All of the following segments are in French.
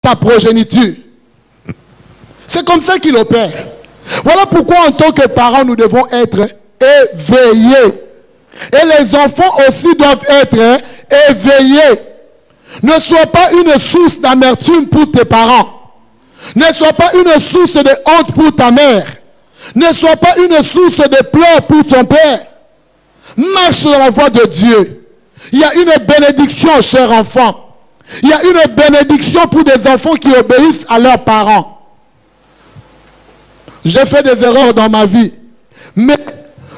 ta progéniture. C'est comme ça qu'il opère. Voilà pourquoi en tant que parents, nous devons être éveillés. Et les enfants aussi doivent être éveillés. Ne sois pas une source d'amertume pour tes parents. Ne sois pas une source de honte pour ta mère. Ne sois pas une source de pleurs pour ton père. Marche dans la voie de Dieu. Il y a une bénédiction, cher enfant. Il y a une bénédiction pour des enfants qui obéissent à leurs parents. J'ai fait des erreurs dans ma vie. Mais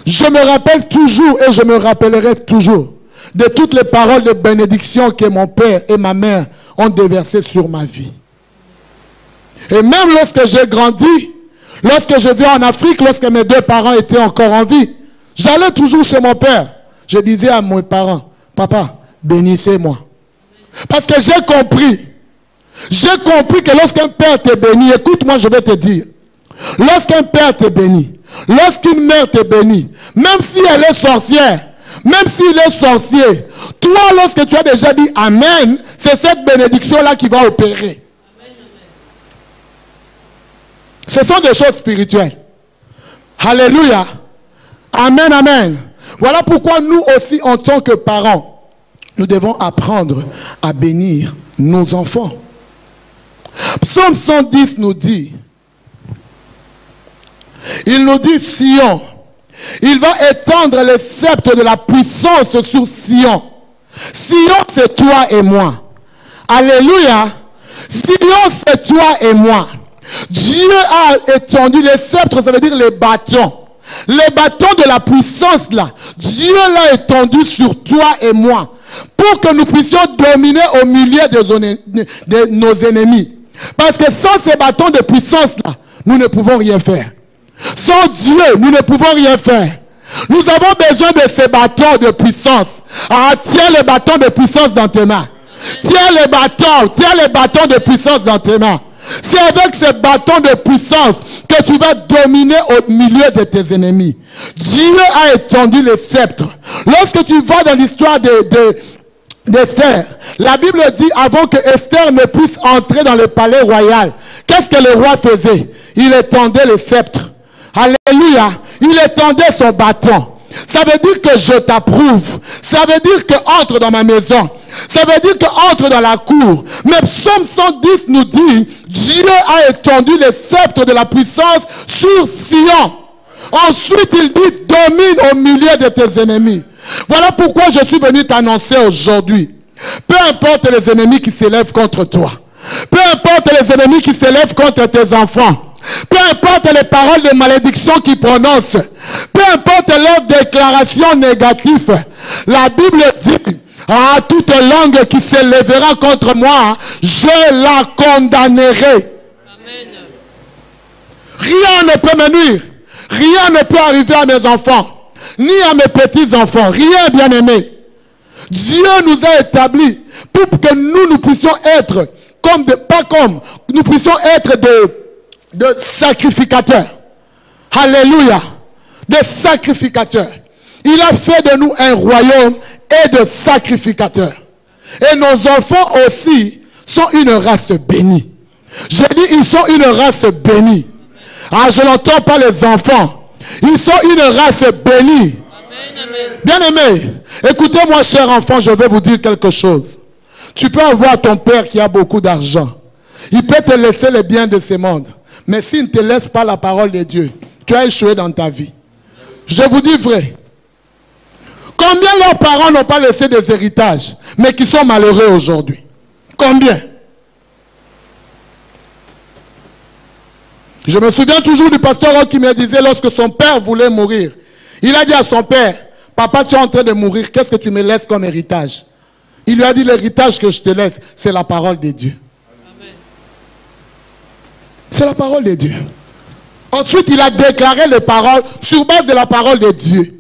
je me rappelle toujours et je me rappellerai toujours de toutes les paroles de bénédiction que mon père et ma mère ont déversées sur ma vie. Et même lorsque j'ai grandi, lorsque je viens en Afrique, lorsque mes deux parents étaient encore en vie, j'allais toujours chez mon père. Je disais à mes parents, papa, bénissez-moi. Parce que j'ai compris que lorsqu'un père te bénit, écoute-moi, je vais te dire, lorsqu'un père te bénit, lorsqu'une mère te bénit, même si elle est sorcière, même s'il est sorcier, toi, lorsque tu as déjà dit Amen, c'est cette bénédiction-là qui va opérer. Ce sont des choses spirituelles. Alléluia. Amen, amen. Voilà pourquoi nous aussi, en tant que parents, nous devons apprendre à bénir nos enfants. Psaume 110 nous dit, il nous dit Sion, il va étendre les sceptres de la puissance sur Sion. Sion, c'est toi et moi. Alléluia. Sion, c'est toi et moi. Dieu a étendu les sceptres, ça veut dire les bâtons. Les bâtons de la puissance là, Dieu l'a étendu sur toi et moi pour que nous puissions dominer au milieu de nos ennemis. Parce que sans ces bâtons de puissance là, nous ne pouvons rien faire. Sans Dieu, nous ne pouvons rien faire. Nous avons besoin de ces bâtons de puissance. Ah, tiens les bâtons de puissance dans tes mains. Tiens les bâtons de puissance dans tes mains. C'est avec ces bâtons de puissance que tu vas dominer au milieu de tes ennemis. Dieu a étendu les sceptres. Lorsque tu vas dans l'histoire d'Esther, la Bible dit avant que Esther ne puisse entrer dans le palais royal, qu'est-ce que le roi faisait? Il étendait les sceptres. Alléluia. Il étendait son bâton. Ça veut dire que je t'approuve. Ça veut dire que entre dans ma maison. Ça veut dire que entre dans la cour. Mais Psaume 110 nous dit, Dieu a étendu les sceptres de la puissance sur Sion. Ensuite, il dit, domine au milieu de tes ennemis. Voilà pourquoi je suis venu t'annoncer aujourd'hui. Peu importe les ennemis qui s'élèvent contre toi. Peu importe les ennemis qui s'élèvent contre tes enfants. Peu importe les paroles de malédiction qu'ils prononcent. Peu importe leurs déclarations négatives. La Bible dit, ah, toute langue qui s'élèvera contre moi, je la condamnerai. Amen. Rien ne peut me nuire. Rien ne peut arriver à mes enfants. Ni à mes petits-enfants. Rien, bien-aimé. Dieu nous a établis pour que nous puissions être nous puissions être de sacrificateurs. Alléluia. Des sacrificateurs. Il a fait de nous un royaume et de sacrificateurs. Et nos enfants aussi sont une race bénie. Je dis, ils sont une race bénie. Ah, je n'entends pas les enfants. Ils sont une race bénie. Bien-aimés, écoutez-moi, chers enfants, je vais vous dire quelque chose. Tu peux avoir ton père qui a beaucoup d'argent. Il peut te laisser les biens de ce monde. Mais s'il ne te laisse pas la parole de Dieu, tu as échoué dans ta vie. Je vous dis vrai. Combien leurs parents n'ont pas laissé des héritages, mais qui sont malheureux aujourd'hui? Combien? Je me souviens toujours du pasteur qui me disait lorsque son père voulait mourir. Il a dit à son père, papa, tu es en train de mourir, qu'est-ce que tu me laisses comme héritage? Il lui a dit, l'héritage que je te laisse, c'est la parole de Dieu. C'est la parole de Dieu. Ensuite, il a déclaré les paroles sur base de la parole de Dieu.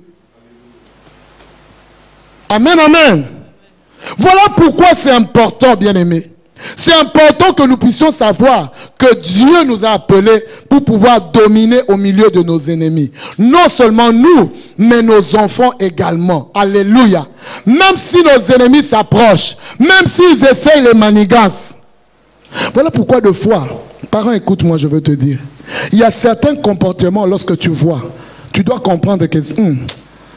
Amen, amen. Voilà pourquoi c'est important, bien-aimés. C'est important que nous puissions savoir que Dieu nous a appelés pour pouvoir dominer au milieu de nos ennemis. Non seulement nous, mais nos enfants également. Alléluia. Même si nos ennemis s'approchent, même s'ils essayent les manigances, Voilà pourquoi de fois, parents, écoute-moi, je veux te dire, il y a certains comportements lorsque tu vois, tu dois comprendre que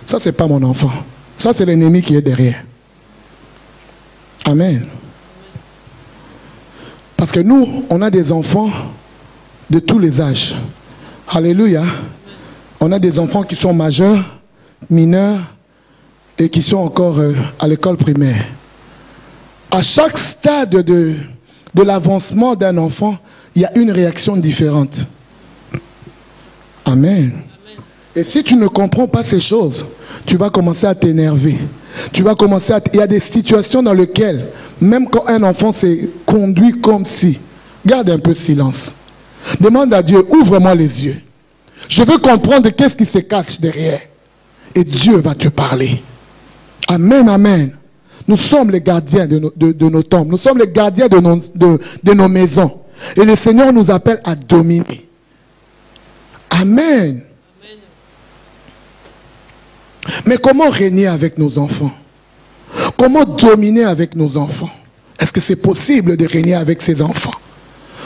ça c'est pas mon enfant, ça c'est l'ennemi qui est derrière. Amen. Parce que nous, on a des enfants de tous les âges. Alléluia. On a des enfants qui sont majeurs, mineurs et qui sont encore à l'école primaire. À chaque stade de l'avancement d'un enfant, il y a une réaction différente. Amen. Et si tu ne comprends pas ces choses, tu vas commencer à t'énerver. Tu vas commencer à... Il y a des situations dans lesquelles, même quand un enfant s'est conduit comme si, garde un peu silence. Demande à Dieu, ouvre-moi les yeux. Je veux comprendre qu'est-ce qui se cache derrière. Et Dieu va te parler. Amen, amen. Nous sommes les gardiens de nos tombes. Nous sommes les gardiens de nos maisons. Et le Seigneur nous appelle à dominer. Amen. Mais comment régner avec nos enfants? Comment dominer avec nos enfants? Est-ce que c'est possible de régner avec ses enfants?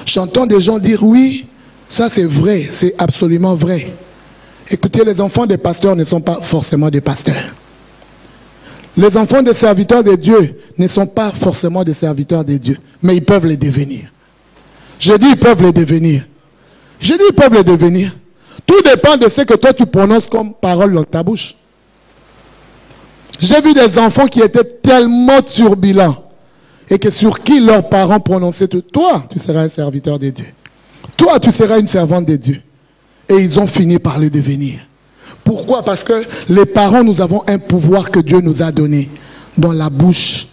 J'entends des gens dire oui, ça c'est vrai, c'est absolument vrai. Écoutez, les enfants des pasteurs ne sont pas forcément des pasteurs. Les enfants des serviteurs de Dieu ne sont pas forcément des serviteurs de Dieu, mais ils peuvent les devenir. Je dis ils peuvent les devenir. Je dis ils peuvent les devenir. Tout dépend de ce que toi tu prononces comme parole dans ta bouche. J'ai vu des enfants qui étaient tellement turbulents et que sur qui leurs parents prononçaient toi, tu seras un serviteur de Dieu. Toi, tu seras une servante de Dieu. Et ils ont fini par le devenir. Pourquoi? Parce que les parents, nous avons un pouvoir que Dieu nous a donné dans la bouche.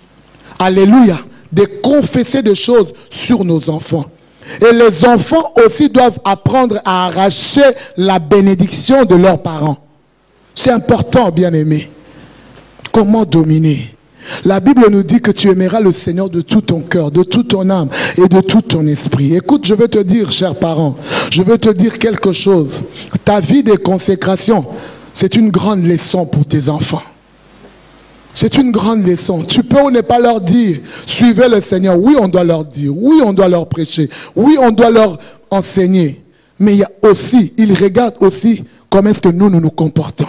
Alléluia. De confesser des choses sur nos enfants. Et les enfants aussi doivent apprendre à arracher la bénédiction de leurs parents. C'est important, bien-aimés. Comment dominer? La Bible nous dit que tu aimeras le Seigneur de tout ton cœur, de toute ton âme et de tout ton esprit. Écoute, je vais te dire, chers parents, je vais te dire quelque chose. Ta vie de consécration, c'est une grande leçon pour tes enfants. C'est une grande leçon. Tu peux ou ne pas leur dire, suivez le Seigneur. Oui, on doit leur dire. Oui, on doit leur prêcher. Oui, on doit leur enseigner. Mais il y a aussi, ils regardent aussi comment est-ce que nous nous comportons.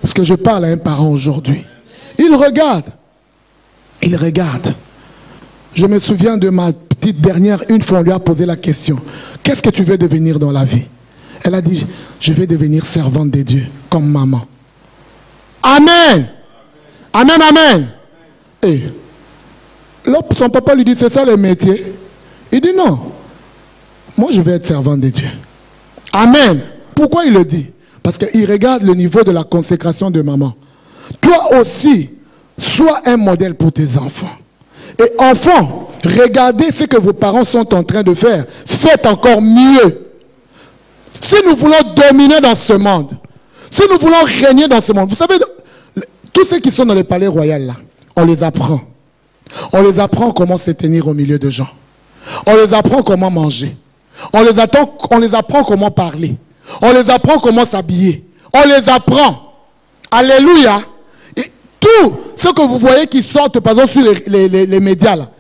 Parce que je parle à un parent aujourd'hui. Il regarde. Il regarde. Je me souviens de ma petite dernière, une fois on lui a posé la question. Qu'est-ce que tu veux devenir dans la vie? Elle a dit, je vais devenir servante de Dieu, comme maman. Amen. Amen, amen. Et là, son papa lui dit, c'est ça le métier? Il dit non. Moi, je vais être servante de Dieu. Amen. Pourquoi il le dit? Parce qu'il regarde le niveau de la consécration de maman. Toi aussi, sois un modèle pour tes enfants. Et enfants, regardez ce que vos parents sont en train de faire. Faites encore mieux. Si nous voulons dominer dans ce monde, si nous voulons régner dans ce monde, vous savez, tous ceux qui sont dans les palais royaux là, on les apprend. On les apprend comment se tenir au milieu de gens. On les apprend comment manger. On les apprend comment parler. On les apprend comment s'habiller. On les apprend. Alléluia. Et tout ce que vous voyez qui sortent, par exemple, sur les médias, là,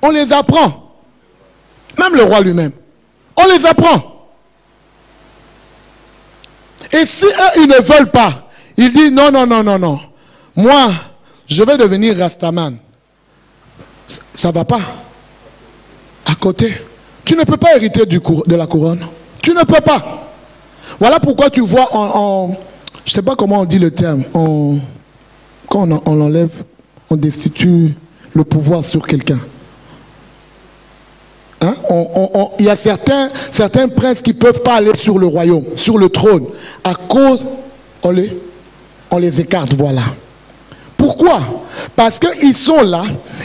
on les apprend. Même le roi lui-même. On les apprend. Et si eux, ils ne veulent pas, ils disent non, non, non, non, non. Moi, je vais devenir Rastaman. Ça ne va pas. À côté. Tu ne peux pas hériter de la couronne. Tu ne peux pas. Voilà pourquoi tu vois, je ne sais pas comment on dit le terme, quand on enlève, on destitue le pouvoir sur quelqu'un. Hein? Il y a certains princes qui ne peuvent pas aller sur le royaume, sur le trône, à cause, on les écarte, voilà. Pourquoi? Parce qu'ils sont là,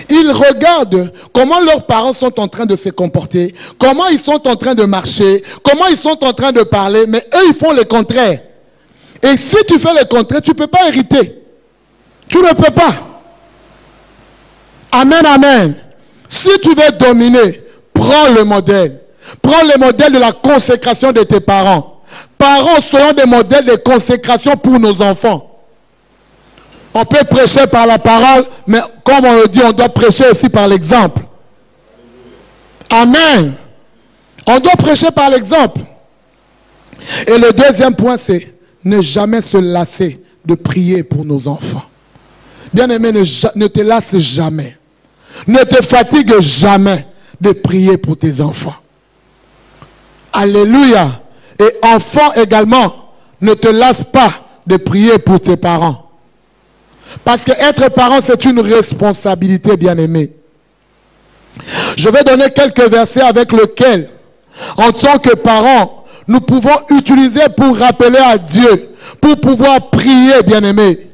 ils regardent comment leurs parents sont en train de se comporter, comment ils sont en train de marcher, comment ils sont en train de parler, mais eux, ils font le contraire. Et si tu fais le contraire, tu ne peux pas hériter. Tu ne peux pas. Amen, amen. Si tu veux dominer, prends le modèle. Prends le modèle de la consécration de tes parents. Parents, soyons des modèles de consécration pour nos enfants. On peut prêcher par la parole, mais comme on le dit, on doit prêcher aussi par l'exemple. Amen. On doit prêcher par l'exemple. Et le deuxième point, c'est ne jamais se lasser de prier pour nos enfants. Bien-aimé, ne te lasse jamais. Ne te fatigue jamais de prier pour tes enfants. Alléluia. Et enfants également, ne te lasse pas de prier pour tes parents. Parce que être parent, c'est une responsabilité, bien-aimé. Je vais donner quelques versets avec lesquels, en tant que parents, nous pouvons utiliser pour rappeler à Dieu, pour pouvoir prier, bien-aimé.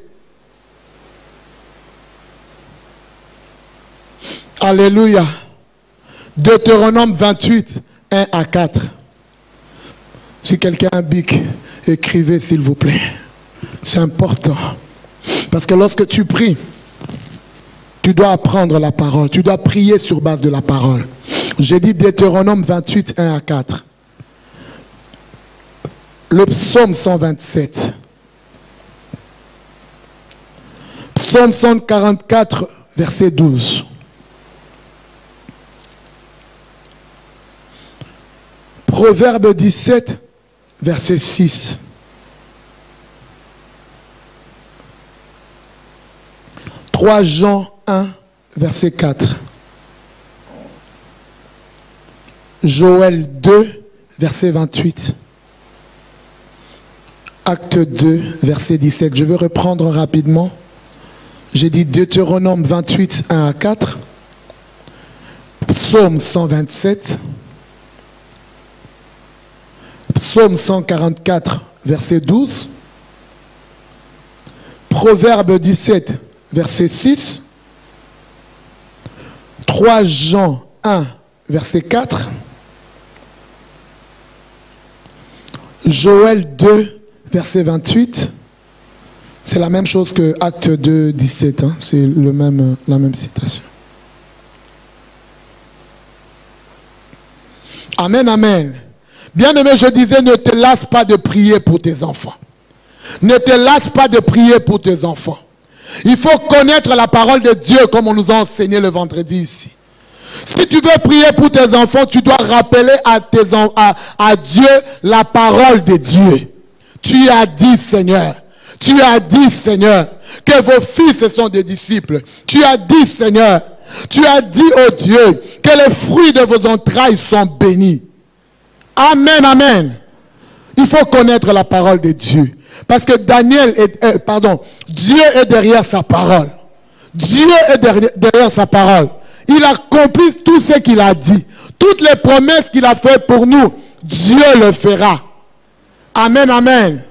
Alléluia. Deutéronome 28, 1 à 4. Si quelqu'un a un bic, écrivez s'il vous plaît. C'est important. Parce que lorsque tu pries, tu dois apprendre la parole. Tu dois prier sur base de la parole. J'ai dit Deutéronome 28, 1 à 4. Le psaume 127. Psaume 144, verset 12. Proverbe 17, verset 6. « 3 Jean 1, verset 4. Joël 2, verset 28. Acte 2, verset 17. Je vais reprendre rapidement. J'ai dit Deutéronome 28, 1 à 4. Psaume 127. Psaume 144, verset 12. Proverbe 17, verset 6. 3 Jean 1, verset 4. Joël 2, verset 28. C'est la même chose que Acte 2, 17. Hein? C'est la même citation. Amen, amen. Bien-aimé, je disais, ne te lasse pas de prier pour tes enfants. Ne te lasse pas de prier pour tes enfants. Il faut connaître la parole de Dieu comme on nous a enseigné le vendredi ici. Si tu veux prier pour tes enfants, tu dois rappeler à Dieu la parole de Dieu. Tu as dit, Seigneur, que vos fils sont des disciples. Tu as dit, Seigneur, tu as dit, oh Dieu, que les fruits de vos entrailles sont bénis. Amen, amen. Il faut connaître la parole de Dieu. Parce que Dieu est derrière sa parole. Dieu est derrière sa parole. Il accomplit tout ce qu'il a dit. Toutes les promesses qu'il a faites pour nous, Dieu le fera. Amen, amen.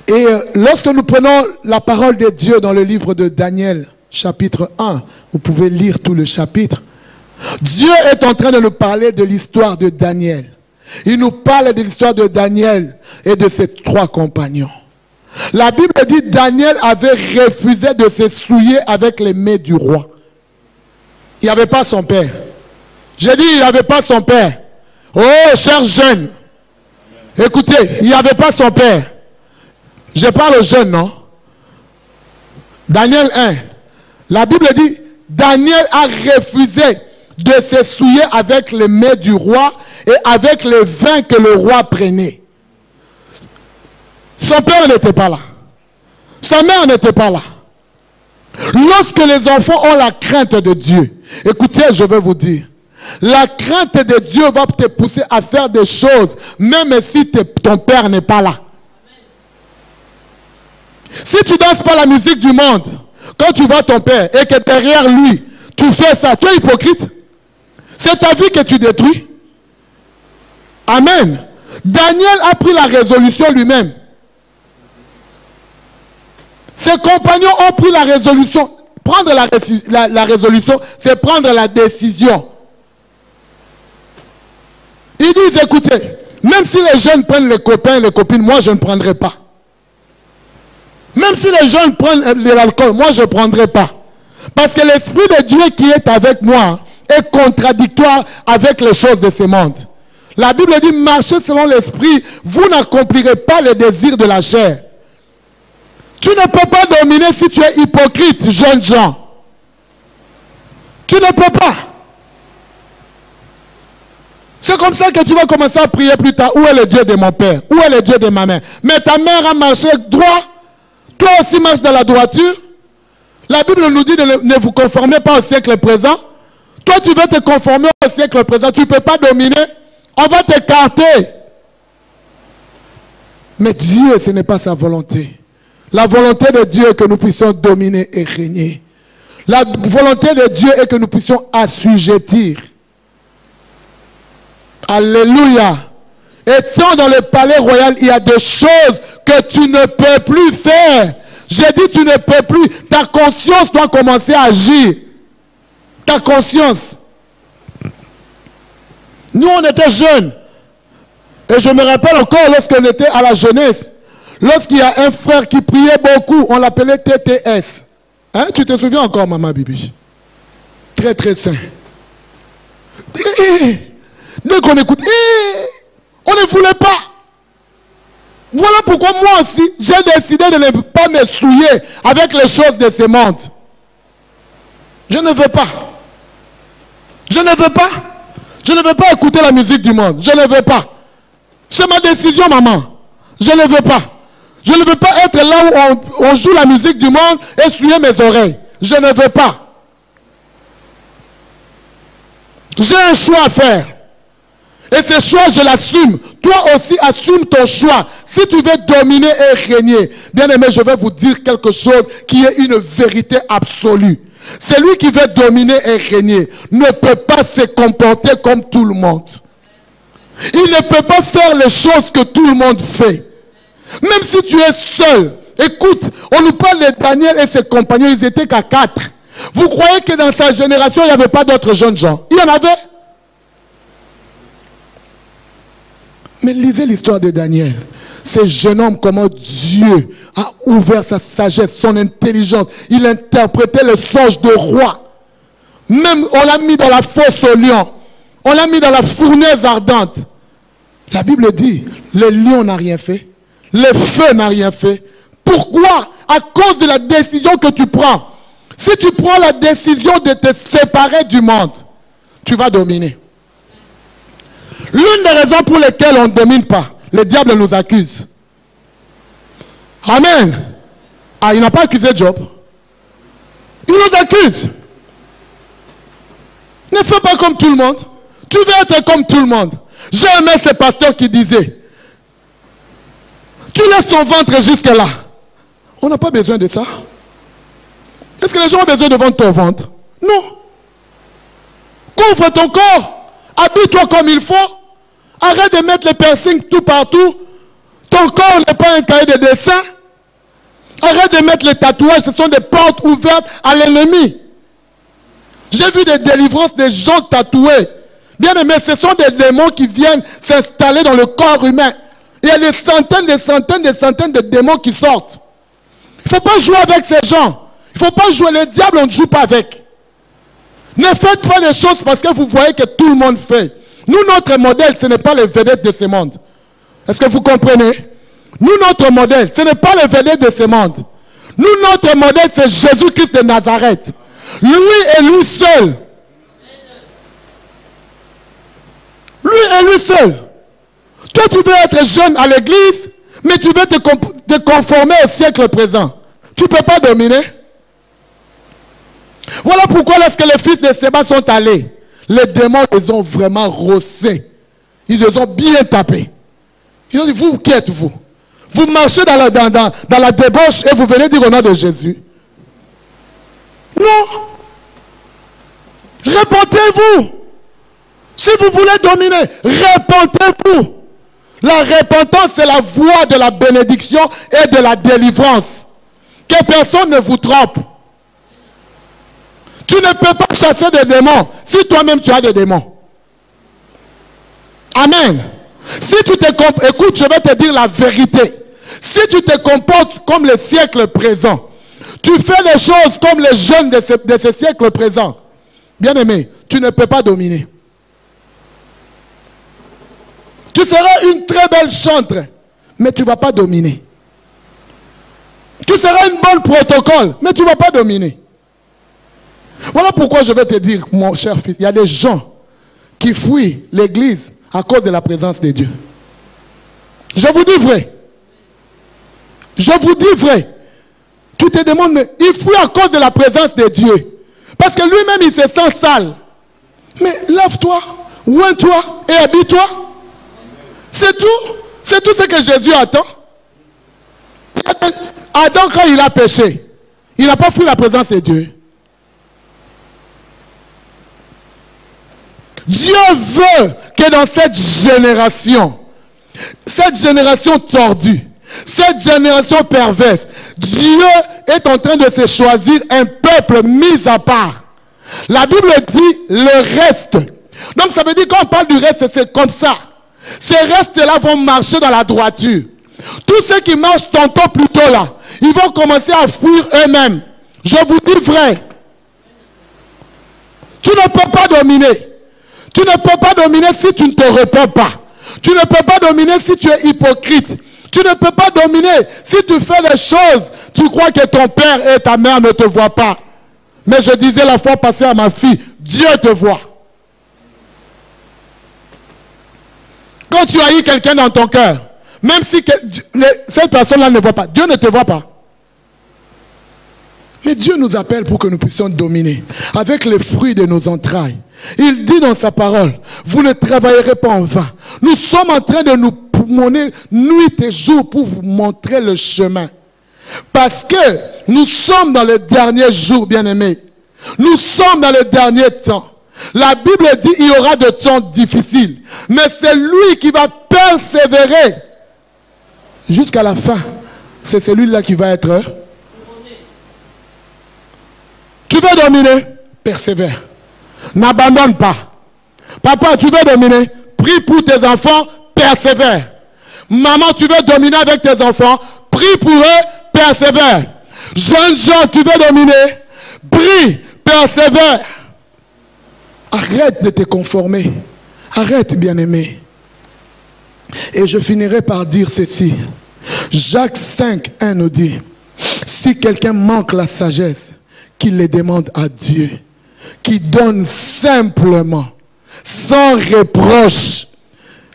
Et lorsque nous prenons la parole de Dieu dans le livre de Daniel, chapitre 1, vous pouvez lire tout le chapitre. Dieu est en train de nous parler de l'histoire de Daniel. Il nous parle de l'histoire de Daniel et de ses 3 compagnons. La Bible dit que Daniel avait refusé de se souiller avec les mets du roi. Il n'y avait pas son père. J'ai dit, il n'y avait pas son père. Oh, chers jeunes, écoutez, il n'y avait pas son père. Je parle aux jeunes, non? Daniel 1. La Bible dit, Daniel a refusé de se souiller avec les mets du roi et avec le vin que le roi prenait. Son père n'était pas là. Sa mère n'était pas là. Lorsque les enfants ont la crainte de Dieu, écoutez, je vais vous dire, la crainte de Dieu va te pousser à faire des choses, même si ton père n'est pas là. Si tu ne danses pas la musique du monde, quand tu vois ton père et que derrière lui, tu fais ça, tu es hypocrite. C'est ta vie que tu détruis. Amen. Daniel a pris la résolution lui-même. Ses compagnons ont pris la résolution. Prendre la résolution, c'est prendre la décision. Ils disent, écoutez, même si les jeunes prennent les copains et les copines, moi je ne prendrai pas. Même si les jeunes prennent de l'alcool, moi je ne prendrai pas. Parce que l'Esprit de Dieu qui est avec moi est contradictoire avec les choses de ce monde. La Bible dit, marchez selon l'Esprit, vous n'accomplirez pas les désirs de la chair. Tu ne peux pas dominer si tu es hypocrite, jeunes gens. Tu ne peux pas. C'est comme ça que tu vas commencer à prier plus tard. Où est le Dieu de mon père? Où est le Dieu de ma mère? Mais ta mère a marché droit. Toi aussi marche dans la droiture. La Bible nous dit de ne vous conformer pas au siècle présent. Toi, tu veux te conformer au siècle présent. Tu ne peux pas dominer. On va t'écarter. Mais Dieu, ce n'est pas sa volonté. La volonté de Dieu est que nous puissions dominer et régner. La volonté de Dieu est que nous puissions assujettir. Alléluia. Étant dans le palais royal, il y a des choses que tu ne peux plus faire. J'ai dit tu ne peux plus. Ta conscience doit commencer à agir. Ta conscience. Nous, on était jeunes. Et je me rappelle encore lorsqu'on était à la jeunesse. Lorsqu'il y a un frère qui priait beaucoup, on l'appelait TTS. Hein? Tu te souviens encore, maman Bibi? Très, très saint. Dès qu'on écoute, on ne voulait pas. Voilà pourquoi moi aussi, j'ai décidé de ne pas me souiller avec les choses de ce monde. Je ne veux pas. Je ne veux pas. Je ne veux pas écouter la musique du monde. Je ne veux pas. C'est ma décision, maman. Je ne veux pas. Je ne veux pas être là où on joue la musique du monde et souiller mes oreilles. Je ne veux pas. J'ai un choix à faire. Et ce choix, je l'assume. Toi aussi, assume ton choix. Si tu veux dominer et régner, bien aimé, je vais vous dire quelque chose qui est une vérité absolue. Celui qui veut dominer et régner ne peut pas se comporter comme tout le monde. Il ne peut pas faire les choses que tout le monde fait. Même si tu es seul. Écoute, on nous parle de Daniel et ses compagnons, ils étaient qu'à 4. Vous croyez que dans sa génération, il n'y avait pas d'autres jeunes gens? Il y en avait. Mais lisez l'histoire de Daniel. Ce jeune homme, comment Dieu a ouvert sa sagesse, son intelligence. Il interprétait le songe de roi. Même on l'a mis dans la fosse au lion. On l'a mis dans la fournaise ardente. La Bible dit, le lion n'a rien fait. Le feu n'a rien fait. Pourquoi? À cause de la décision que tu prends. Si tu prends la décision de te séparer du monde, tu vas dominer. L'une des raisons pour lesquelles on ne domine pas, le diable nous accuse. Amen. Ah, il n'a pas accusé Job. Il nous accuse. Ne fais pas comme tout le monde. Tu veux être comme tout le monde. J'ai aimé ce pasteur qui disait, tu laisses ton ventre jusque là. On n'a pas besoin de ça. Est-ce que les gens ont besoin de vendre ton ventre? Non. Couvre ton corps. Habille-toi comme il faut. Arrête de mettre les piercings tout partout. Ton corps n'est pas un cahier de dessin. Arrête de mettre les tatouages. Ce sont des portes ouvertes à l'ennemi. J'ai vu des délivrances des gens tatoués. Bien aimé, ce sont des démons qui viennent s'installer dans le corps humain. Il y a des centaines de démons qui sortent. Il ne faut pas jouer avec ces gens. Il ne faut pas jouer. Le diable, on ne joue pas avec. Ne faites pas les choses parce que vous voyez que tout le monde fait. Nous, notre modèle, ce n'est pas les vedettes de ce monde. Est-ce que vous comprenez? Nous, notre modèle, ce n'est pas les vedettes de ce monde. Nous, notre modèle, c'est Jésus-Christ de Nazareth. Lui et lui seul. Lui et lui seul. Toi, tu veux être jeune à l'église, mais tu veux te conformer au siècle présent. Tu ne peux pas dominer. Voilà pourquoi lorsque les fils de Séba sont allés, les démons les ont vraiment rossés. Ils les ont bien tapés. Ils ont dit, vous, qui êtes-vous? Vous marchez dans la débauche et vous venez dire au nom de Jésus. Non. Répentez-vous. Si vous voulez dominer, répentez-vous. La repentance, c'est la voie de la bénédiction et de la délivrance. Que personne ne vous trompe. Tu ne peux pas chasser des démons si toi-même tu as des démons. Amen. Si tu te comportes, écoute, je vais te dire la vérité. Si tu te comportes comme le siècle présent, tu fais les choses comme les jeunes de ce siècle présent, bien aimé, tu ne peux pas dominer. Tu seras une très belle chantre, mais tu ne vas pas dominer. Tu seras une bonne protocole, mais tu ne vas pas dominer. Voilà pourquoi je vais te dire, mon cher fils, il y a des gens qui fuient l'église à cause de la présence de Dieu. Je vous dis vrai. Je vous dis vrai. Tu te demandes, mais il fuit à cause de la présence de Dieu. Parce que lui-même, il se sent sale. Mais lave-toi, oins-toi et habille-toi. C'est tout. C'est tout ce que Jésus attend. Adam, quand il a péché, il n'a pas fui la présence de Dieu. Dieu veut que dans cette génération tordue, cette génération perverse, Dieu est en train de se choisir un peuple mis à part. La Bible dit le reste. Donc ça veut dire quand on parle du reste, c'est comme ça. Ces restes-là vont marcher dans la droiture. Tous ceux qui marchent tantôt plutôt là, ils vont commencer à fuir eux-mêmes. Je vous dis vrai. Tu ne peux pas dominer. Tu ne peux pas dominer si tu ne te repens pas. Tu ne peux pas dominer si tu es hypocrite. Tu ne peux pas dominer si tu fais les choses. Tu crois que ton père et ta mère ne te voient pas. Mais je disais la fois passée à ma fille, Dieu te voit. Quand tu haïs quelqu'un dans ton cœur, même si cette personne-là ne voit pas, Dieu ne te voit pas. Mais Dieu nous appelle pour que nous puissions dominer avec les fruits de nos entrailles. Il dit dans sa parole, vous ne travaillerez pas en vain. Nous sommes en train de nous promener nuit et jour pour vous montrer le chemin. Parce que nous sommes dans le dernier jour, bien-aimés. Nous sommes dans le dernier temps. La Bible dit qu'il y aura de temps difficiles. Mais c'est lui qui va persévérer jusqu'à la fin. C'est celui-là qui va être... Tu veux dominer? Persévère. N'abandonne pas. Papa, tu veux dominer? Prie pour tes enfants, persévère. Maman, tu veux dominer avec tes enfants? Prie pour eux, persévère. Jeunes gens, tu veux dominer? Prie, persévère. Arrête de te conformer. Arrête, bien-aimé. Et je finirai par dire ceci. Jacques 5, 1 nous dit, si quelqu'un manque la sagesse, qu'il les demande à Dieu, qui donne simplement, sans reproche.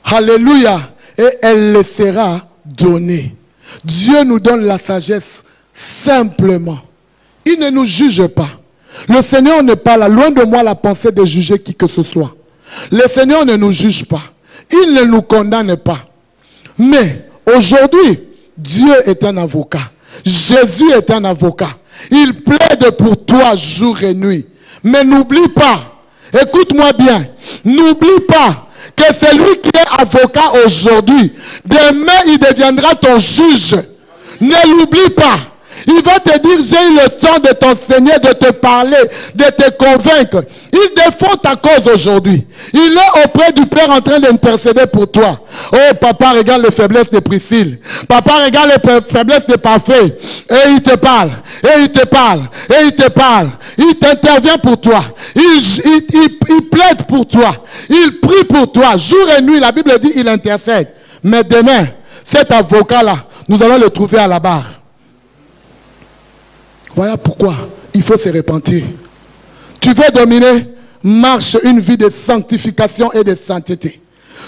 Alléluia. Et elle le sera donnée. Dieu nous donne la sagesse simplement. Il ne nous juge pas. Le Seigneur n'est pas là. Loin de moi la pensée de juger qui que ce soit. Le Seigneur ne nous juge pas. Il ne nous condamne pas. Mais aujourd'hui, Dieu est un avocat. Jésus est un avocat. Il plaide pour toi jour et nuit. Mais n'oublie pas, écoute-moi bien, n'oublie pas que c'est lui qui est avocat aujourd'hui. Demain, il deviendra ton juge. Ne l'oublie pas. Il va te dire, j'ai eu le temps de t'enseigner, de te parler, de te convaincre. Il défend ta cause aujourd'hui. Il est auprès du Père en train d'intercéder pour toi. Oh, papa, regarde les faiblesses de Priscille. Papa, regarde les faiblesses de Parfait. Et il te parle. Et il te parle. Et il te parle. Il t'intervient pour toi. Il plaide pour toi. Il prie pour toi. Jour et nuit, la Bible dit, il intercède. Mais demain, cet avocat-là, nous allons le trouver à la barre. Voilà pourquoi il faut se repentir. Tu veux dominer, marche une vie de sanctification et de sainteté.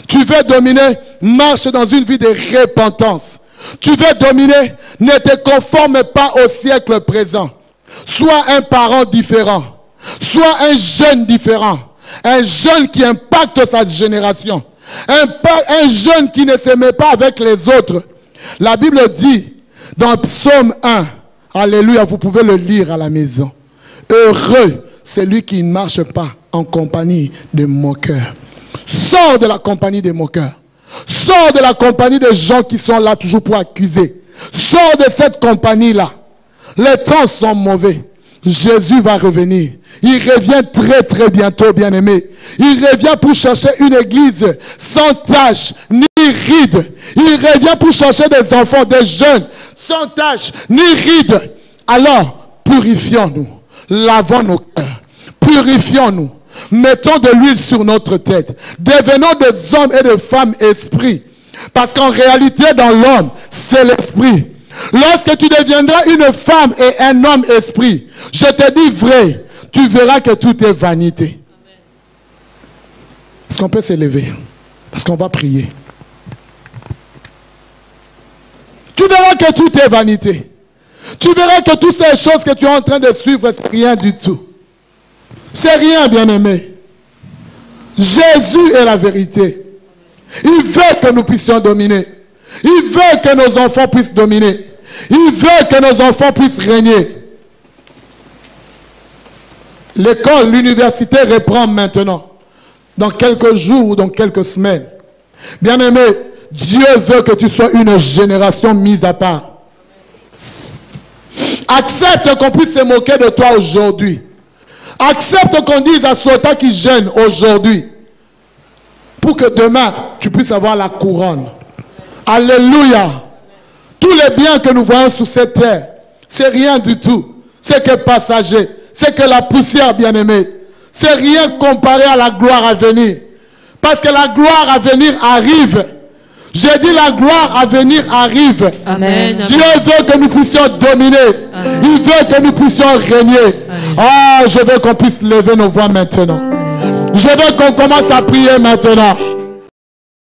Tu veux dominer, marche dans une vie de repentance. Tu veux dominer, ne te conforme pas au siècle présent. Sois un parent différent. Sois un jeune différent. Un jeune qui impacte sa génération. Un jeune qui ne se met pas avec les autres. La Bible dit dans Psaume 1, alléluia, vous pouvez le lire à la maison. Heureux, c'est lui qui ne marche pas en compagnie de moqueurs. Sors de la compagnie des moqueurs. Sors de la compagnie de gens qui sont là toujours pour accuser. Sors de cette compagnie-là. Les temps sont mauvais. Jésus va revenir. Il revient très très bientôt, bien-aimé. Il revient pour chercher une église sans tache ni ride. Il revient pour chercher des enfants, des jeunes sans tache ni ride. Alors, purifions-nous. Lavons nos cœurs. Purifions-nous. Mettons de l'huile sur notre tête. Devenons des hommes et des femmes esprits. Parce qu'en réalité, dans l'homme, c'est l'esprit. Lorsque tu deviendras une femme et un homme esprit, je te dis vrai, tu verras que tout est vanité. Est-ce qu'on peut s'élever? Parce qu'on va prier. Tu verras que tout est vanité. Tu verras que toutes ces choses que tu es en train de suivre, c'est rien du tout. C'est rien, bien-aimé. Jésus est la vérité. Il veut que nous puissions dominer. Il veut que nos enfants puissent dominer. Il veut que nos enfants puissent régner. L'école, l'université reprend maintenant. Dans quelques jours ou dans quelques semaines. Bien-aimé, Dieu veut que tu sois une génération mise à part. Accepte qu'on puisse se moquer de toi aujourd'hui. Accepte qu'on dise à Sota qui gêne aujourd'hui. Pour que demain, tu puisses avoir la couronne. Alléluia. Tous les biens que nous voyons sur cette terre, c'est rien du tout. C'est que passager. C'est que la poussière, bien-aimée. C'est rien comparé à la gloire à venir. Parce que la gloire à venir arrive. J'ai dit la gloire à venir arrive. Amen. Dieu veut que nous puissions dominer. Amen. Il veut que nous puissions régner. Ah, je veux qu'on puisse lever nos voix maintenant. Je veux qu'on commence à prier maintenant.